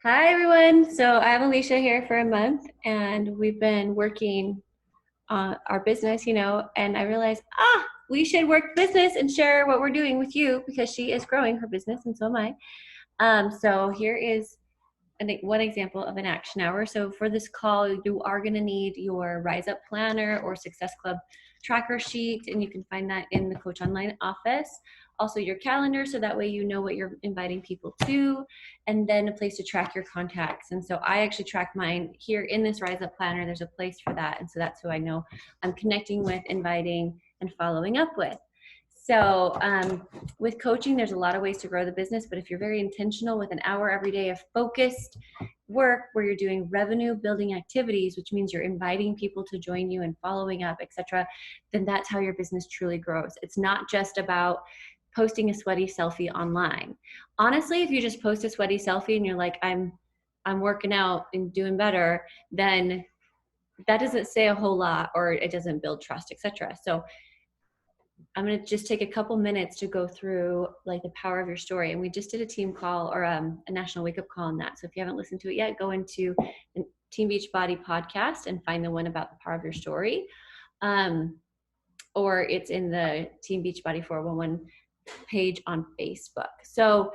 Hi, everyone. So I have Alicia here for a month, and we've been working on our business, and I realized, we should work business and share what we're doing with you because she is growing her business, and so am I. So here is one example of an action hour. So for this call, you are going to need your Rise Up Planner or Success Club tracker sheet, and you can find that in the Coach Online office. Also your calendar, so that way you know what you're inviting people to, and then a place to track your contacts. And so I actually track mine here in this Rise Up Planner. There's a place for that, and so that's who I know I'm connecting with, inviting, and following up with. So with coaching, there's a lot of ways to grow the business, but if you're very intentional with an hour every day of focused work where you're doing revenue building activities, which means you're inviting people to join you and following up, etc., then that's how your business truly grows. It's not just about posting a sweaty selfie online. Honestly, if you just post a sweaty selfie and you're like, I'm working out and doing better, then that doesn't say a whole lot, or it doesn't build trust, etc. So I'm going to just take a couple minutes to go through like the power of your story. And we just did a team call or a national wake up call on that. So if you haven't listened to it yet, go into the Team Beachbody podcast and find the one about the power of your story. Or it's in the Team Beachbody 411 page on Facebook. So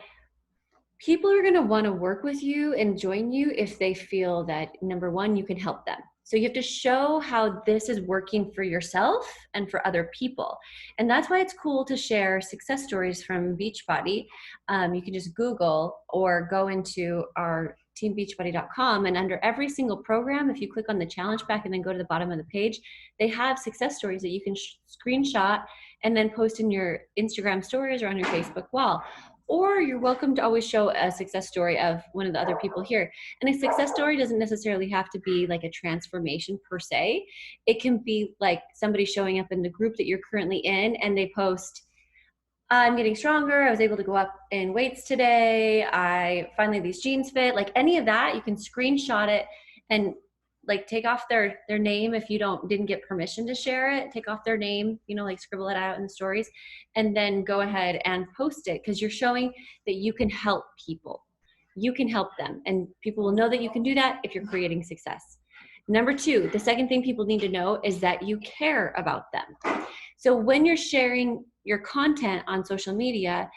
people are going to want to work with you and join you if they feel that, number one, you can help them. So you have to show how this is working for yourself and for other people. And that's why it's cool to share success stories from Beachbody. You can just Google or go into our teambeachbody.com, and under every single program, if you click on the challenge pack and then go to the bottom of the page, they have success stories that you can screenshot and then post in your Instagram stories or on your Facebook wall. Or you're welcome to always show a success story of one of the other people here. And a success story doesn't necessarily have to be like a transformation per se. It can be like somebody showing up in the group that you're currently in and they post, I'm getting stronger, I was able to go up in weights today, I finally these jeans fit. Like any of that, you can screenshot it and like take off their name if you didn't get permission to share it. Take off their name, like scribble it out in the stories, and then go ahead and post it, because you're showing that you can help people. You can help them, and people will know that you can do that if you're creating success. Number two, the second thing people need to know is that you care about them. So when you're sharing your content on social media,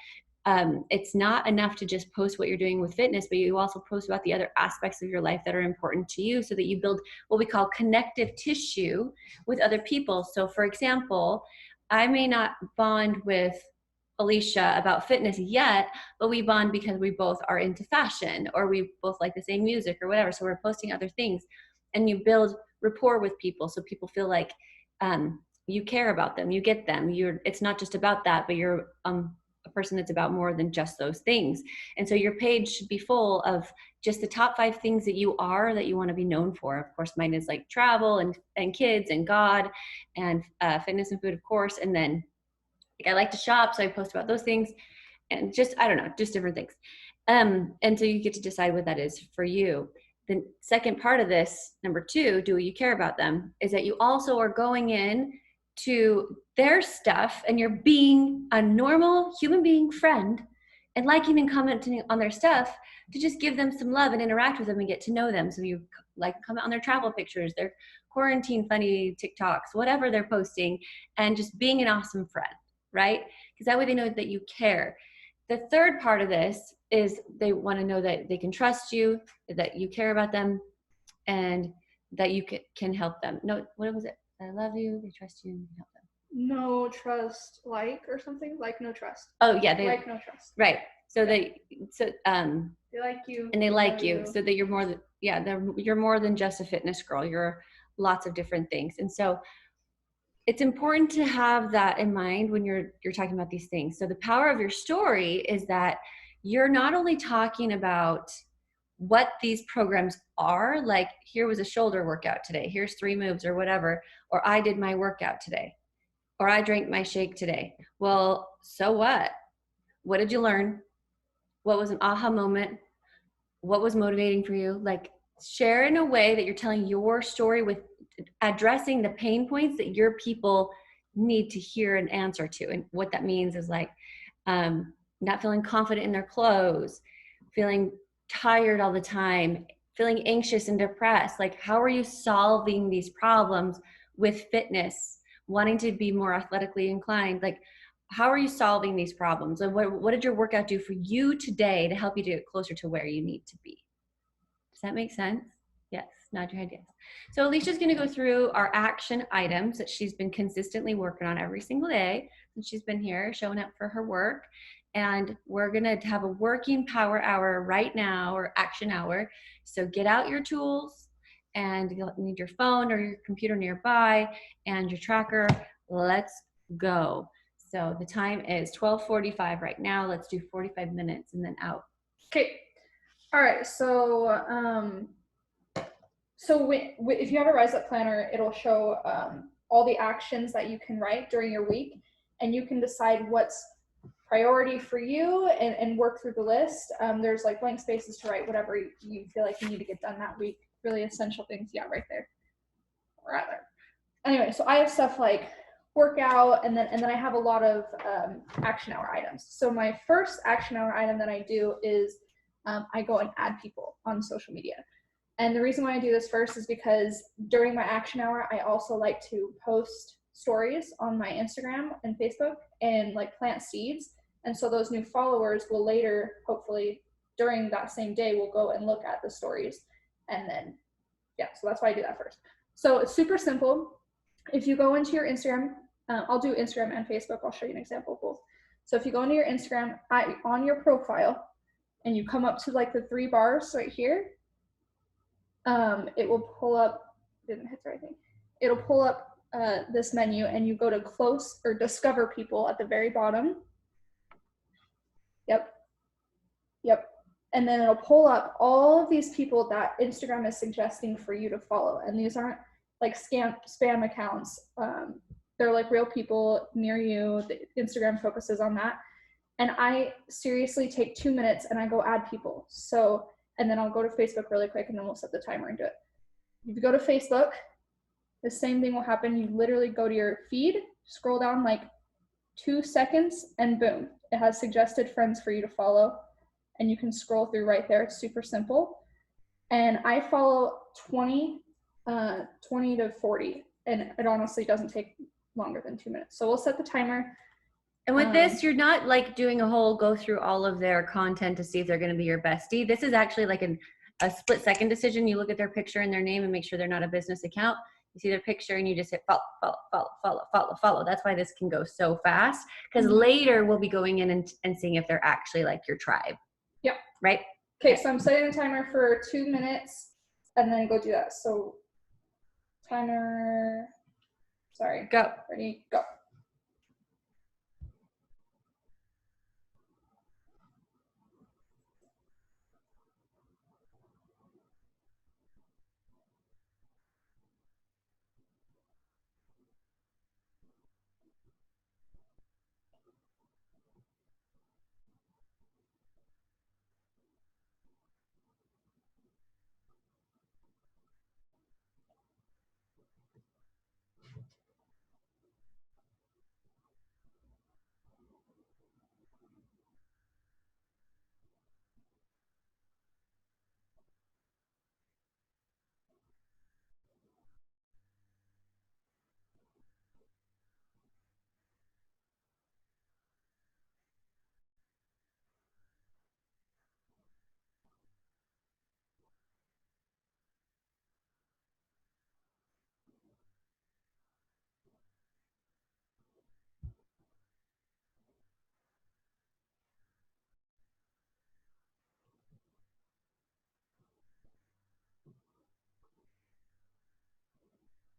it's not enough to just post what you're doing with fitness, but you also post about the other aspects of your life that are important to you, so that you build what we call connective tissue with other people. So for example, I may not bond with Alicia about fitness yet, but we bond because we both are into fashion, or we both like the same music or whatever. So we're posting other things, and you build rapport with people, so people feel like you care about them, you get them. It's not just about that, but you're a person that's about more than just those things. And so your page should be full of just the top 5 things that you want to be known for. Of course, mine is like travel and kids and God and fitness and food, of course. And then I like to shop, so I post about those things, and just, I don't know, just different things. And so you get to decide what that is for you. The second part of this, number 2, do you care about them, is that you also are going in to their stuff and you're being a normal human being friend and liking and commenting on their stuff to just give them some love and interact with them and get to know them. So you like comment on their travel pictures, their quarantine funny TikToks, whatever they're posting, and just being an awesome friend, right? Because that way they know that you care. The third part of this is they want to know that they can trust you, that you care about them, and that you can help them. No, what was it? I love you, they trust you, and you can help them. No trust, or something like no trust. Oh yeah, they like no trust. Right. So yeah. They like you, and they like you, so that you're more than you're more than just a fitness girl. You're lots of different things, and so it's important to have that in mind when you're talking about these things. So the power of your story is that you're not only talking about what these programs are, like here was a shoulder workout today, here's 3 moves or whatever, or I did my workout today, or I drank my shake today. Well, so what? What did you learn? What was an aha moment? What was motivating for you? Like, share in a way that you're telling your story with addressing the pain points that your people need to hear an answer to. And what that means is like not feeling confident in their clothes, feeling tired all the time, feeling anxious and depressed? Like, how are you solving these problems with fitness, wanting to be more athletically inclined? Like, how are you solving these problems? And what did your workout do for you today to help you to get closer to where you need to be? Does that make sense? Yes, nod your head yes. So Alicia's going to go through our action items that she's been consistently working on every single day since she's been here, showing up for her work. And we're going to have a working power hour right now, or action hour. So get out your tools, and you'll need your phone or your computer nearby and your tracker. Let's go. So the time is 12:45 right now. Let's do 45 minutes and then out. Okay. All right. So if you have a Rise Up planner, it'll show all the actions that you can write during your week, and you can decide what's priority for you and work through the list. There's like blank spaces to write whatever you feel like you need to get done that week. Really essential things, yeah, right there. Rather. Anyway, so I have stuff like workout, and then I have a lot of action hour items. So my first action hour item that I do is I go and add people on social media. And the reason why I do this first is because during my action hour, I also like to post stories on my Instagram and Facebook and like plant seeds. And so those new followers will later, hopefully during that same day, will go and look at the stories. And then, yeah, so that's why I do that first. So it's super simple. If you go into your Instagram, I'll do Instagram and Facebook. I'll show you an example of both. So if you go into your Instagram, on your profile, and you come up to like the 3 bars right here, it will pull up, didn't hit the right thing. It'll pull up this menu, and you go to close or discover people at the very bottom. Yep. Yep. And then it'll pull up all of these people that Instagram is suggesting for you to follow. And these aren't like spam accounts. They're like real people near you. The Instagram focuses on that. And I seriously take 2 minutes and I go add people. So, and then I'll go to Facebook really quick, and then we'll set the timer and do it. If you go to Facebook, the same thing will happen. You literally go to your feed, scroll down like 2 seconds, and boom, it has suggested friends for you to follow. And you can scroll through right there. It's super simple. And I follow 20 to 40, and it honestly doesn't take longer than 2 minutes. So we'll set the timer. And with this, you're not like doing a whole go through all of their content to see if they're going to be your bestie. This is actually like a split second decision. You look at their picture and their name and make sure they're not a business account. You see their picture and you just hit follow, follow, follow, follow, follow, follow. That's why this can go so fast, because later we'll be going in and seeing if they're actually like your tribe. Yeah. Right? Okay, so I'm setting the timer for 2 minutes, and then go do that. So timer, sorry. Go. Ready, go.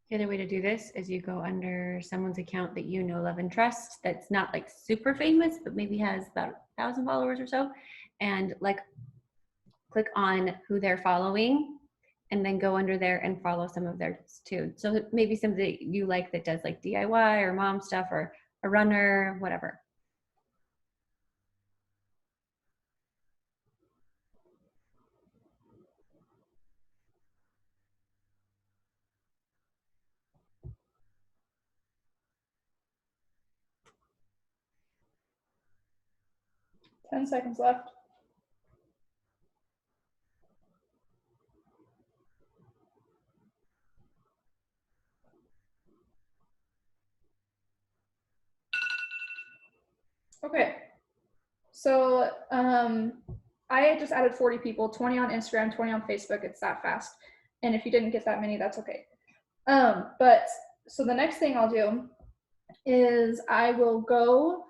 The other way to do this is you go under someone's account that you know, love, and trust, that's not like super famous, but maybe has about 1,000 followers or so, and like click on who they're following, and then go under there and follow some of theirs too. So maybe somebody you like that does like DIY or mom stuff, or a runner, whatever. Ten seconds left. So I just added 40 people, 20 on Instagram, 20 on Facebook. It's that fast. And if you didn't get that many, that's okay. But so the next thing I'll do is I will go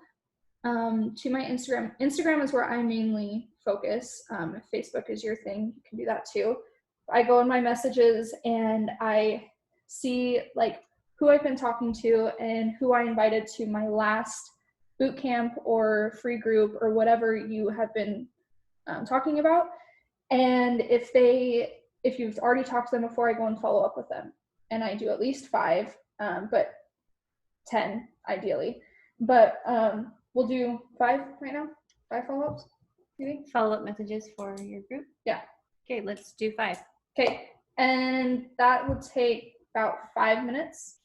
to my Instagram. Instagram is where I mainly focus. If Facebook is your thing, you can do that too. I go in my messages and I see like who I've been talking to and who I invited to my last boot camp or free group or whatever you have been talking about. And if you've already talked to them before, I go and follow up with them. And I do at least 5, but 10 ideally. But we'll do 5 right now. 5 follow-ups, maybe? Follow-up messages for your group? Yeah. Okay, let's do 5. Okay, and that will take about 5 minutes.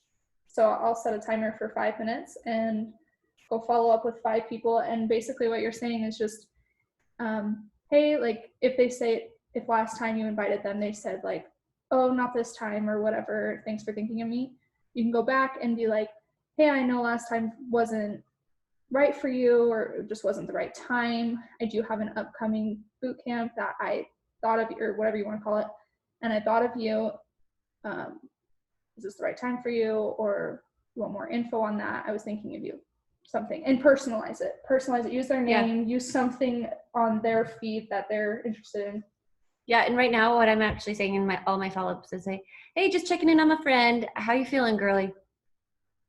So I'll set a timer for 5 minutes and go follow up with 5 people. And basically what you're saying is just, hey, like if last time you invited them, they said like, oh, not this time or whatever, thanks for thinking of me. You can go back and be like, hey, I know last time wasn't right for you or it just wasn't the right time. I do have an upcoming boot camp that I thought of you, or whatever you want to call it. And I thought of you. Is this the right time for you? Or you want more info on that? I was thinking of you. Something. And personalize it. Use their name. Yeah. Use something on their feed that they're interested in. Yeah, and right now what I'm actually saying in all my follow-ups is say, hey, just checking in on my friend. How you feeling, girly?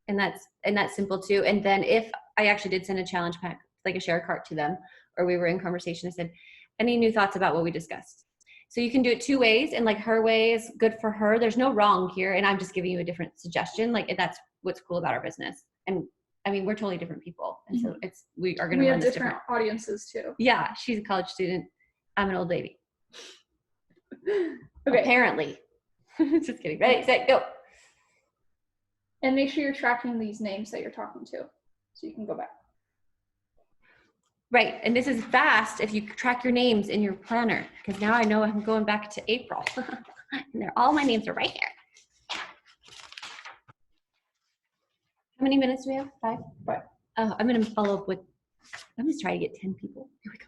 And that's simple too. And then if I actually did send a challenge pack, like a share cart to them, or we were in conversation, I said, any new thoughts about what we discussed? So you can do it 2 ways, and like her way is good for her. There's no wrong here, and I'm just giving you a different suggestion. Like that's what's cool about our business. And I mean, we're totally different people, and so we are going to run this different audiences too. Yeah, she's a college student. I'm an old lady. Okay. Apparently. Just kidding. Ready, set, go. And make sure you're tracking these names that you're talking to, so you can go back. Right, and this is fast if you track your names in your planner, because now I know I'm going back to April. And all my names are right here. How many minutes do we have? 5? 5. Oh, I'm going to follow up with, I'm going to try to get 10 people. Here we go.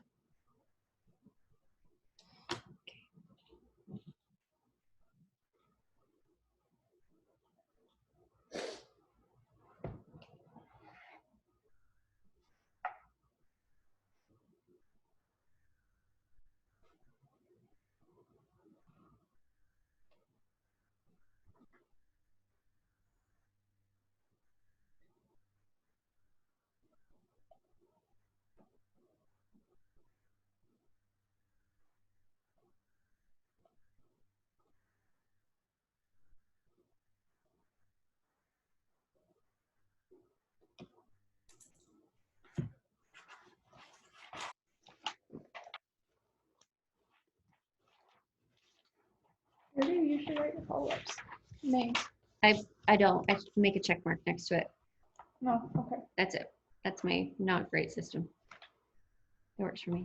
Where do you usually write your follow-ups? Names. I don't. I make a check mark next to it. No, okay. That's it. That's my not great system. It works for me.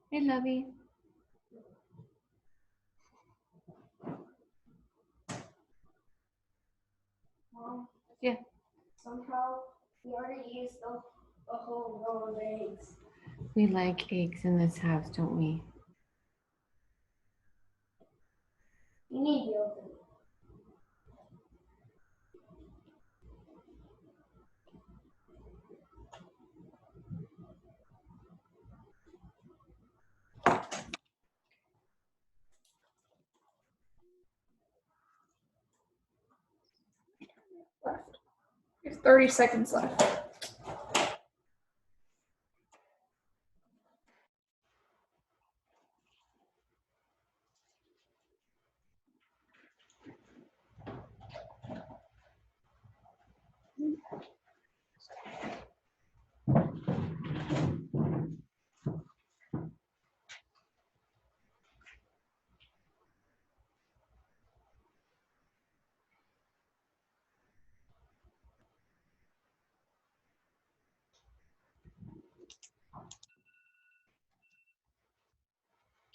Hey, lovey. Mom, Yeah. somehow we already used a whole row of eggs. We like eggs in this house, don't we? You need yogurt. Left. You have 30 seconds left.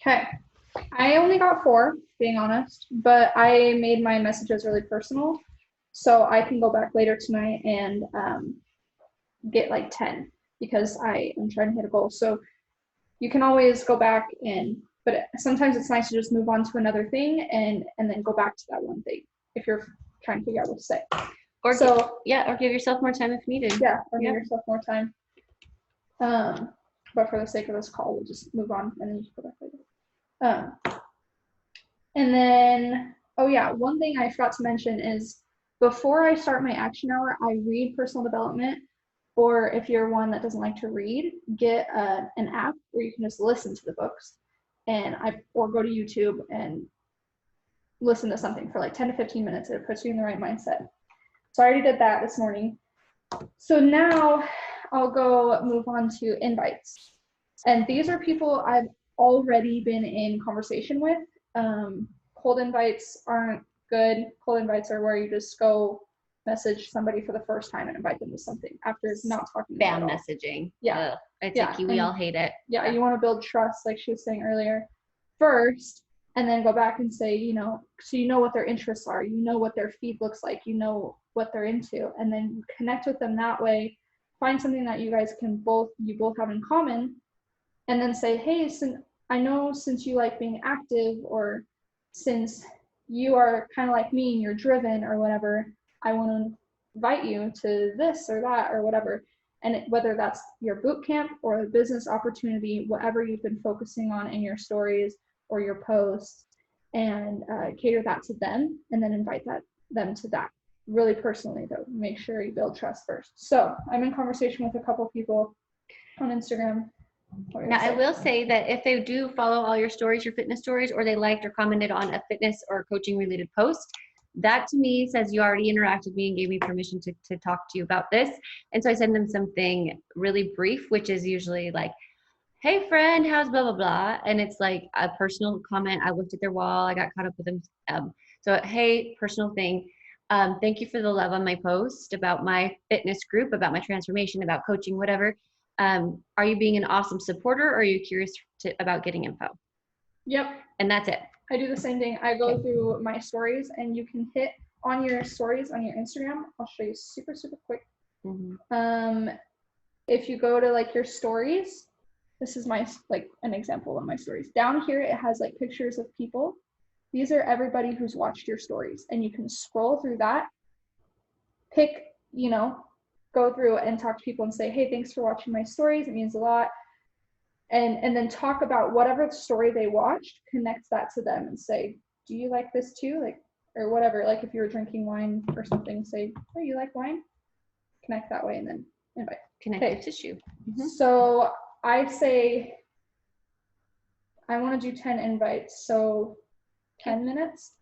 Okay. I only got 4, being honest, but I made my messages really personal. So I can go back later tonight and get like 10 because I am trying to hit a goal. So you can always go back but sometimes it's nice to just move on to another thing and then go back to that one thing if you're trying to figure out what to say. Or or give yourself more time if needed. Yeah, or give yourself more time. But for the sake of this call, we'll just move on and then just go back later. And then, oh yeah, one thing I forgot to mention is before I start my action hour, I read personal development. Or if you're one that doesn't like to read, get an app where you can just listen to the books, or go to YouTube and listen to something for like 10 to 15 minutes. It puts you in the right mindset. So I already did that this morning. So now I'll go move on to invites. And these are people I've already been in conversation with. Cold invites aren't good. Cold invites are where you just go message somebody for the first time and invite them to something after not talking to them Spam at all. messaging. Yeah. It's icky. We all hate it. Yeah, you want to build trust, like she was saying earlier, first, and then go back and say, so you know what their interests are, you know what their feed looks like, you know what they're into, and then you connect with them that way. Find something that you guys you both have in common, and then say, hey, I know since you like being active, or since you are kind of like me and you're driven or whatever, I want to invite you to this or that or whatever. And whether that's your boot camp or a business opportunity, whatever you've been focusing on in your stories or your posts, and cater that to them, and then invite them to that really personally, though. Make sure you build trust first. So I'm in conversation with a couple people on Instagram. Now, I will say that if they do follow all your stories, your fitness stories, or they liked or commented on a fitness or coaching related post, that to me says you already interacted with me and gave me permission to talk to you about this. And so I send them something really brief, which is usually like, hey friend, how's blah, blah, blah. And it's like a personal comment. I looked at their wall. I got caught up with them. So, hey, personal thing. Thank you for the love on my post about my fitness group, about my transformation, about coaching, whatever. Are you being an awesome supporter, or are you curious about getting info? Yep. And that's it. I do the same thing. I go through my stories, and you can hit on your stories on your Instagram. I'll show you super, super quick. Mm-hmm. If you go to like your stories, this is an example of my stories. Down here, it has like pictures of people. These are everybody who's watched your stories, and you can scroll through that, pick, go through and talk to people and say, hey, thanks for watching my stories. It means a lot. And then talk about whatever story they watched, connect that to them and say, do you like this too? Like, or whatever, like if you were drinking wine or something, say, oh, you like wine? Connect that way and then invite. Connective tissue. Mm-hmm. So I say, I want to do 10 invites. So 10 minutes.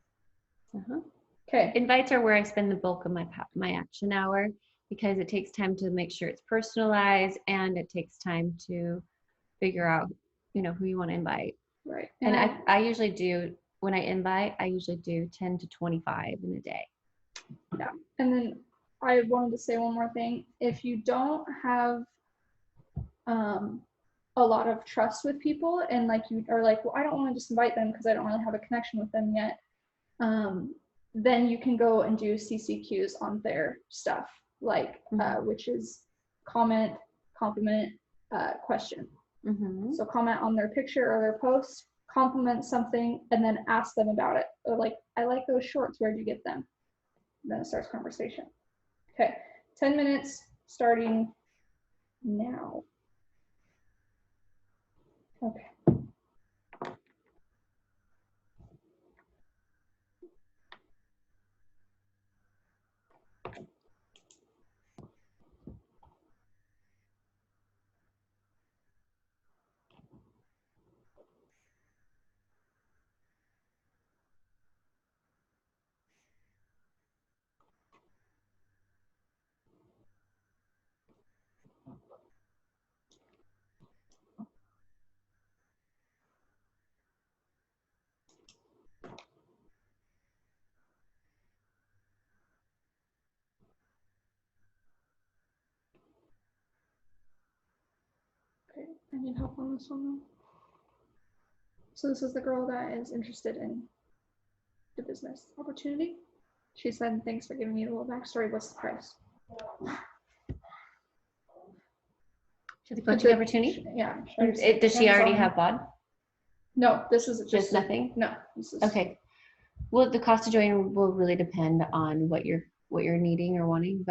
Uh-huh. Okay. Invites are where I spend the bulk of my action hour because it takes time to make sure it's personalized and it takes time to figure out, who you want to invite. Right. And I usually do, when I invite, I usually do 10 to 25 in a day. Yeah. And then I wanted to say one more thing. If you don't have a lot of trust with people and like you are like, well, I don't want to just invite them because I don't really have a connection with them yet, then you can go and do CCQs on their stuff, like which is comment, compliment, question. So comment on their picture or their post, compliment something, and then ask them about it. Or like, I like those shorts, where'd you get them? And then it starts conversation. Okay, 10 minutes starting now. Okay. Okay, I need help on this one though. So this is the girl that is interested in the business opportunity. She said, thanks for giving me a little backstory. What's the price? For the coaching opportunity? Yeah. Does she already have BOD? No, this is Just nothing? No. This is, okay. Well, the cost to join will really depend on what you're needing or wanting,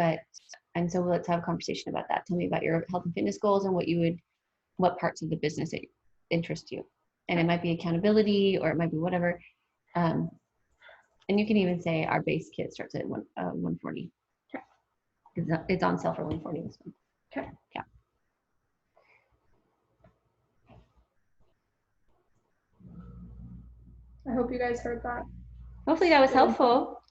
and so let's have a conversation about that. Tell me about your health and fitness goals and what parts of the business that interest you. And it might be accountability or it might be whatever. And you can even say our base kit starts at 140. Okay. It's on sale for 140 this month. Okay. Yeah. I hope you guys heard that. Hopefully that was helpful.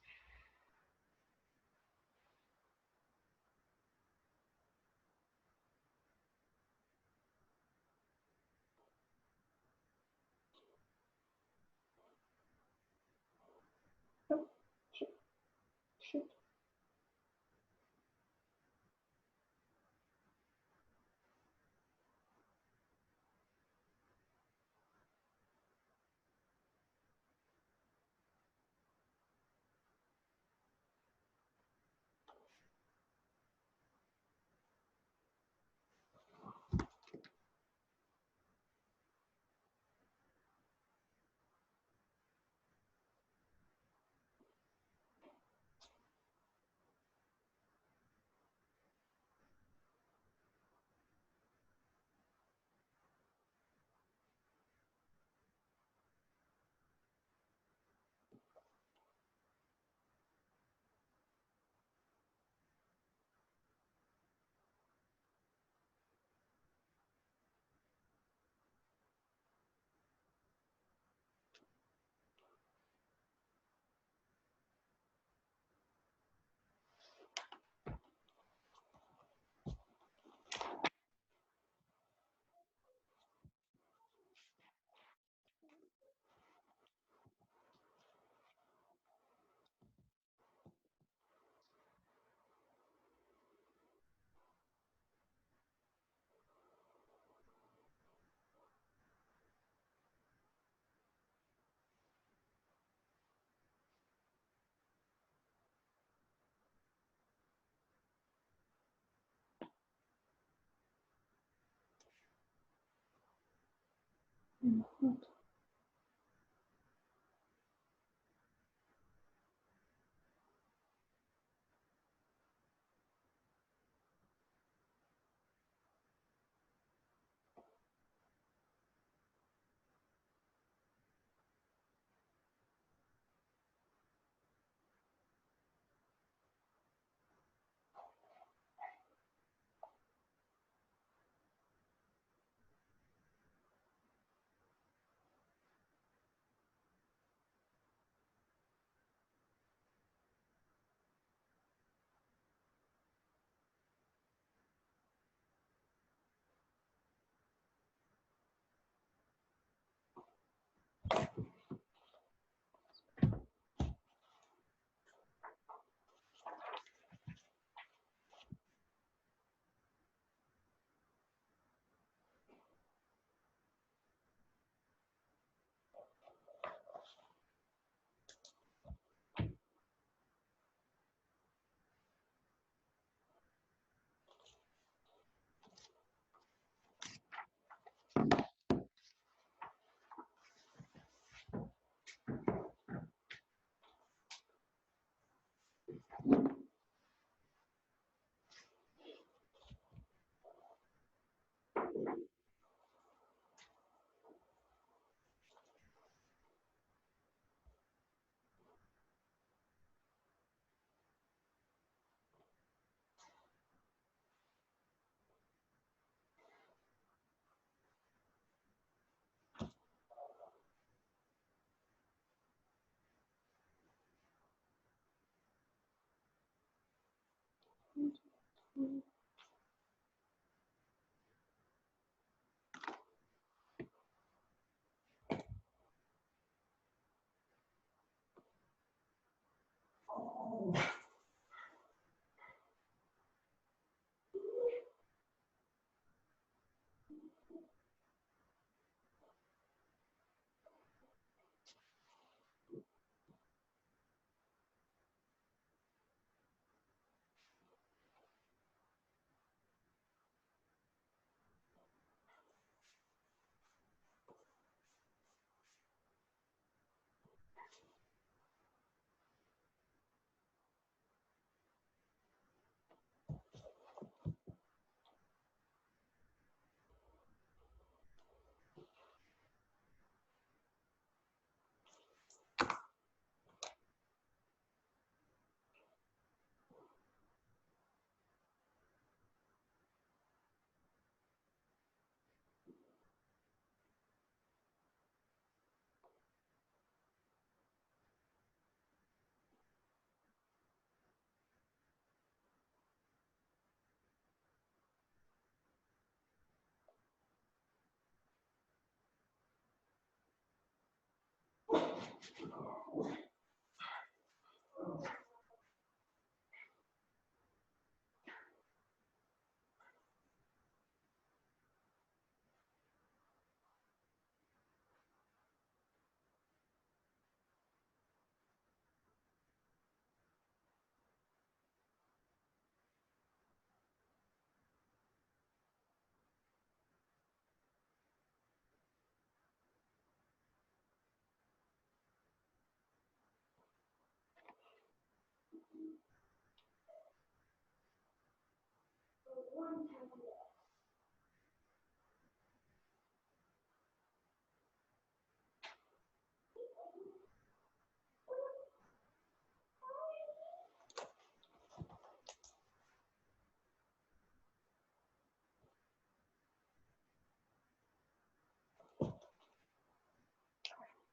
Oh, shoot. Mm-hmm.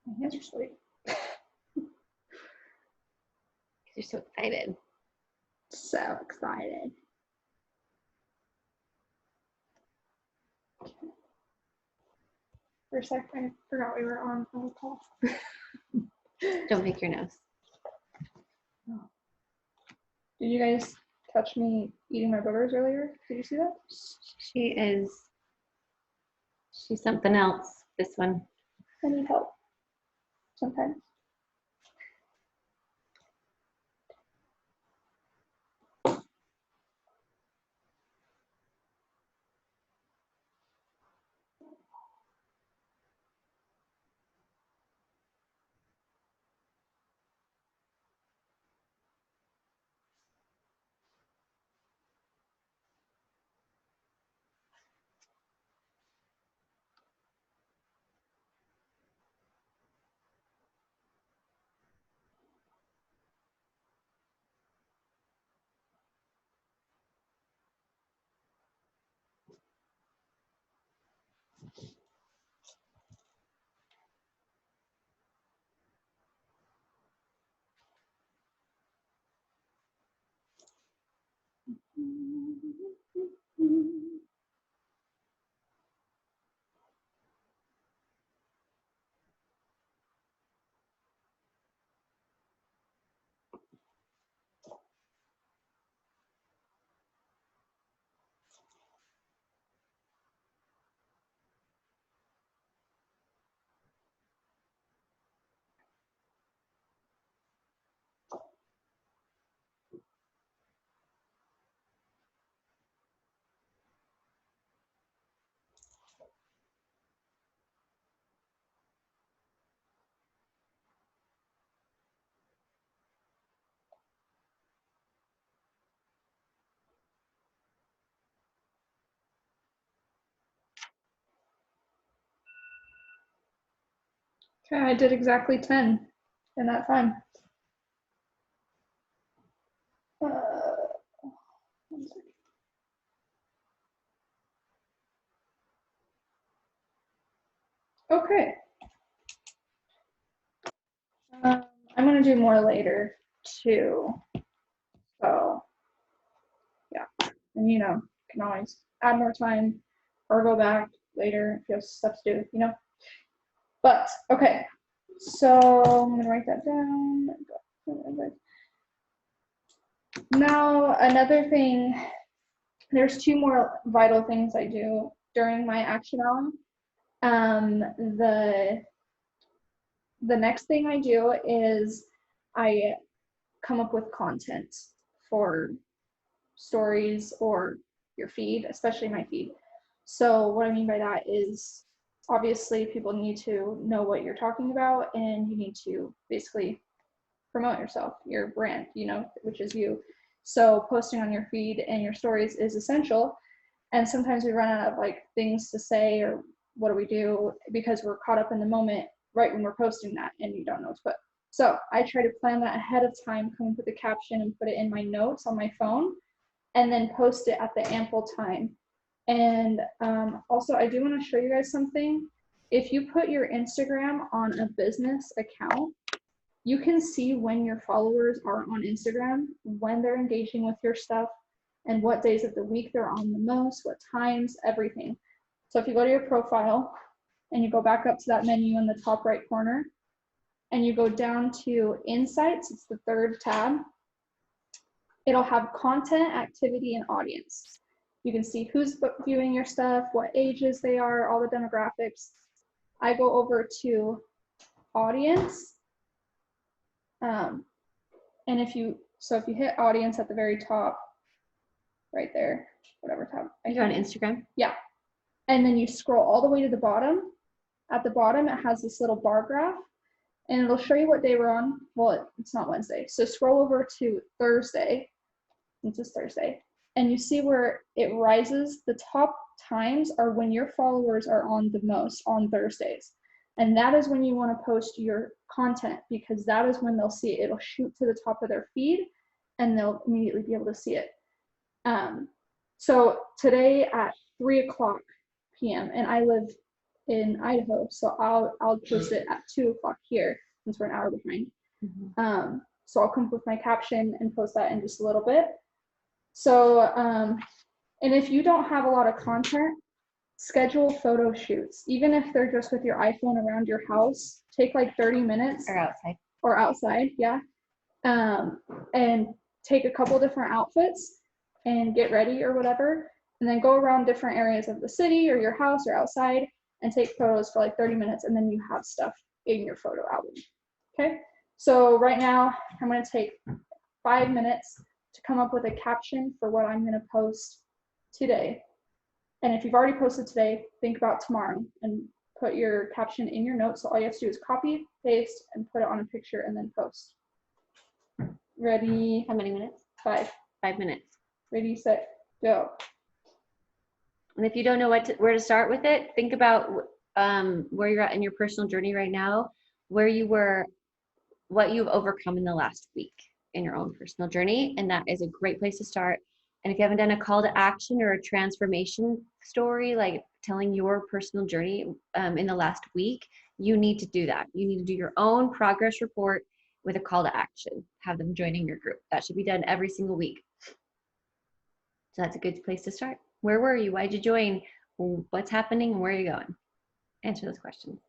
My hands are sweaty. You're so excited. So excited. For a second, I forgot we were on the call. Don't make your nose. Did you guys catch me eating my boogers earlier? Did you see that? She's something else, this one. I need help sometimes. Okay, I did exactly 10 in that time. One second. Okay. I'm gonna do more later too. So And you can always add more time or go back later if you have stuff to do. But okay, so I'm gonna write that down. Now another thing, there's 2 more vital things I do during my action hour. The next thing I do is I come up with content for stories or your feed, especially my feed. So what I mean by that is obviously people need to know what you're talking about, and you need to basically promote yourself, your brand, which is you. So posting on your feed and your stories is essential. And sometimes we run out of things to say, or what do we do, because we're caught up in the moment right when we're posting that and you don't know what to put. So I try to plan that ahead of time, come up with a caption and put it in my notes on my phone, and then post it at the ample time. And also, I do want to show you guys something. If you put your Instagram on a business account, you can see when your followers are on Instagram, when they're engaging with your stuff, and what days of the week they're on the most, what times, everything. So if you go to your profile and you go back up to that menu in the top right corner, and you go down to Insights, it's the 3rd tab, it'll have content, activity, and audience. You can see who's viewing your stuff, what ages they are, all the demographics. I go over to audience. And if you hit audience at the very top, right there, whatever tab. You're on Instagram? Yeah. And then you scroll all the way to the bottom. At the bottom, it has this little bar graph, and it'll show you what day we're on. Well, it's not Wednesday. So scroll over to Thursday. It's just Thursday. And you see where it rises. The top times are when your followers are on the most on Thursdays. And that is when you want to post your content, because that is when they'll see it. It'll shoot to the top of their feed and they'll immediately be able to see it. So today at 3:00 p.m. and I live in Idaho, so I'll post it at 2:00 here since we're an hour behind. Mm-hmm. So I'll come up with my caption and post that in just a little bit. So, and if you don't have a lot of content, schedule photo shoots, even if they're just with your iPhone around your house. Take 30 minutes. Or outside, yeah. And take a couple different outfits and get ready or whatever, and then go around different areas of the city or your house or outside and take photos for 30 minutes, and then you have stuff in your photo album. Okay, so right now I'm going to take 5 minutes to come up with a caption for what I'm going to post today. And if you've already posted today, think about tomorrow and put your caption in your notes. So all you have to do is copy, paste, and put it on a picture and then post. Ready? How many minutes? 5. 5 minutes. Ready, set, go. And if you don't know where to start with it, think about where you're at in your personal journey right now, where you were, what you've overcome in the last week in your own personal journey. And that is a great place to start. And if you haven't done a call to action or a transformation story, like telling your personal journey in the last week, you need to do that. You need to do your own progress report with a call to action. Have them joining your group. That should be done every single week. So that's a good place to start. Where were you? Why'd you join? What's happening? And where are you going? Answer those questions.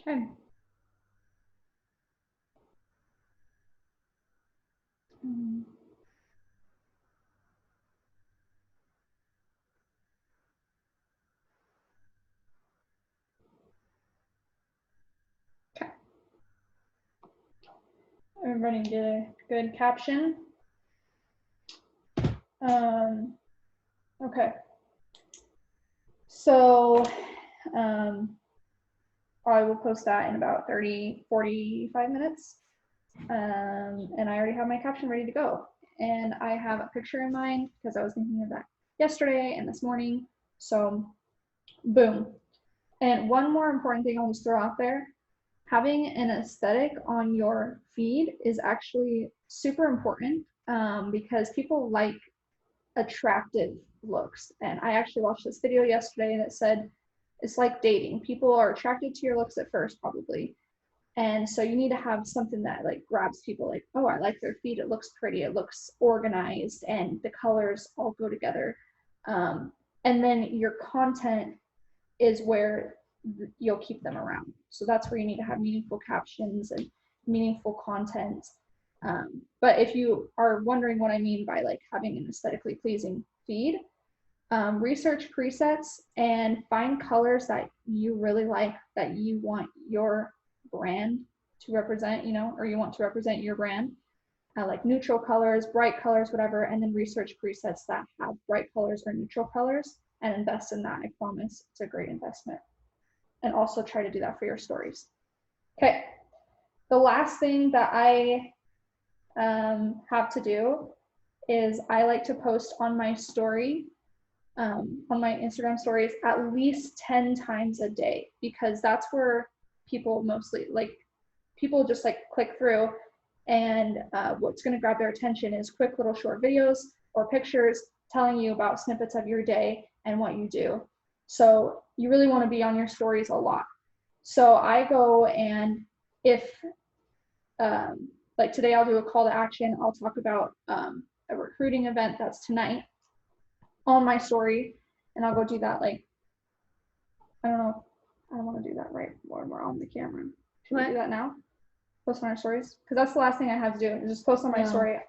Okay. Okay. Everybody get a good caption. Okay. So I will post that in about 30, 45 minutes. And I already have my caption ready to go. And I have a picture in mind because I was thinking of that yesterday and this morning. So boom. And one more important thing I'll just throw out there, having an aesthetic on your feed is actually super important because people like attractive looks. And I actually watched this video yesterday and it said it's like dating. People are attracted to your looks at first, probably. And so you need to have something that like grabs people, like, oh, I like their feed. It looks pretty. It looks organized and the colors all go together. And then your content is where you'll keep them around. So that's where you need to have meaningful captions and meaningful content. But if you are wondering what I mean by like having an aesthetically pleasing feed, research presets and find colors that you really like, that you want your brand to represent, you know, or you want to represent your brand, like neutral colors, bright colors, whatever, and then research presets that have bright colors or neutral colors and invest in that. I promise it's a great investment. And also try to do that for your stories. Okay, the last thing that I have to do is I like to post on my story, on my Instagram stories, at least 10 times a day, because that's where people mostly, like, people just like click through, and what's going to grab their attention is quick little short videos or pictures telling you about snippets of your day and what you do. So you really want to be on your stories a lot. So I go, and if like today I'll do a call to action, I'll talk about a recruiting event that's tonight on my story, and I'll go do that. Like, I don't know, I don't want to do that right when we're on the camera. Should we do that now? Post on our stories? Because that's the last thing I have to do, is just post on my story.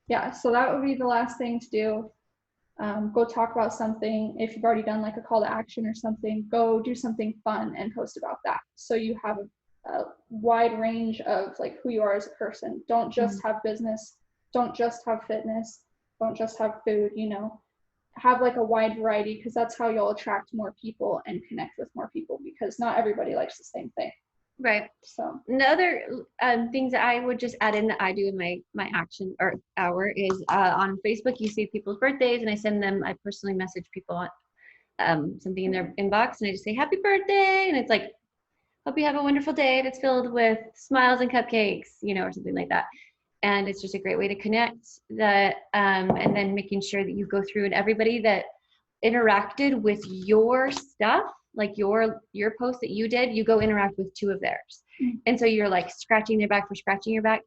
Yeah, so that would be the last thing to do. Go talk about something. If you've already done like a call to action or something, go do something fun and post about that. So you have a wide range of like who you are as a person. Don't just have business, don't just have fitness, don't just have food, you know, have like a wide variety, because that's how you'll attract more people and connect with more people, because not everybody likes the same thing. Right. So and the other things that I would just add in that I do in my action or hour is on Facebook, you see people's birthdays, and I send them, I personally message people on something in their inbox, and I just say happy birthday, and it's like, hope you have a wonderful day that's filled with smiles and cupcakes, you know, or something like that. And it's just a great way to connect that, and then making sure that you go through, and everybody that interacted with your stuff, like your post that you did, you go interact with 2 of theirs. And so you're like scratching their back for scratching your back.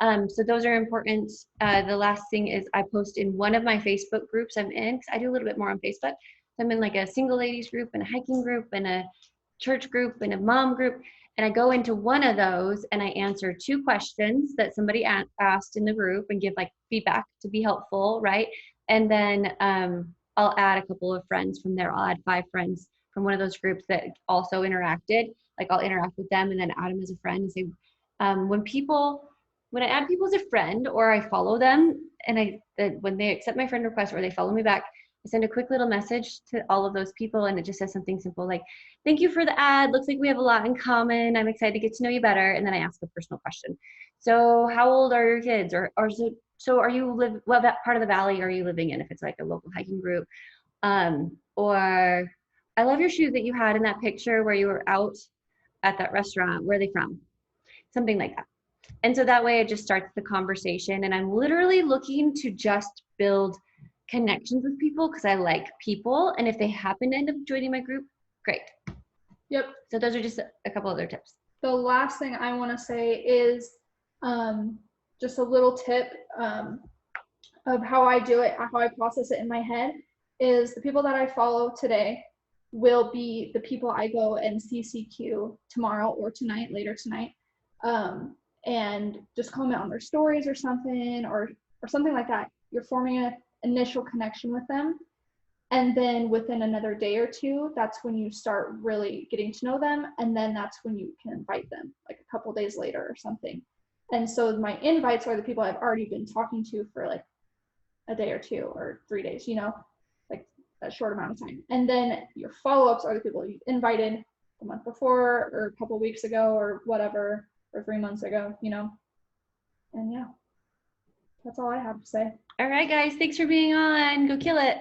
So those are important. The last thing is I post in one of my Facebook groups I'm in, because I do a little bit more on Facebook. So I'm in like a single ladies group and a hiking group and a church group and a mom group. And I go into one of those and I answer 2 questions that somebody asked in the group and give like feedback to be helpful, right? And then I'll add a couple of friends from there. I'll add 5 friends from one of those groups that also interacted. Like I'll interact with them and then add them as a friend and say, when I add people as a friend or I follow them, and when they accept my friend request or they follow me back, I send a quick little message to all of those people, and it just says something simple like, thank you for the ad. Looks like we have a lot in common. I'm excited to get to know you better. And then I ask a personal question. So how old are your kids? Or so are you what part of the valley are you living in? If it's like a local hiking group. Or I love your shoes that you had in that picture where you were out at that restaurant. Where are they from? Something like that. And so that way it just starts the conversation, and I'm literally looking to just build connections with people because I like people. And if they happen to end up joining my group, great. Yep. So those are just a couple other tips. The last thing I want to say is just a little tip of how I do it, how I process it in my head, is the people that I follow today, will be the people I go and CCQ tomorrow or tonight, later tonight, and just comment on their stories or something, or something like that. You're forming an initial connection with them. And then within another day or two, that's when you start really getting to know them. And then that's when you can invite them, like a couple days later or something. And so my invites are the people I've already been talking to for like a day or 2 or 3 days, you know, like a short amount of time. And then your follow-ups are the people you've invited the month before or a couple weeks ago or whatever, or 3 months ago, you know. And yeah, that's all I have to say. All right, guys, thanks for being on. Go kill it.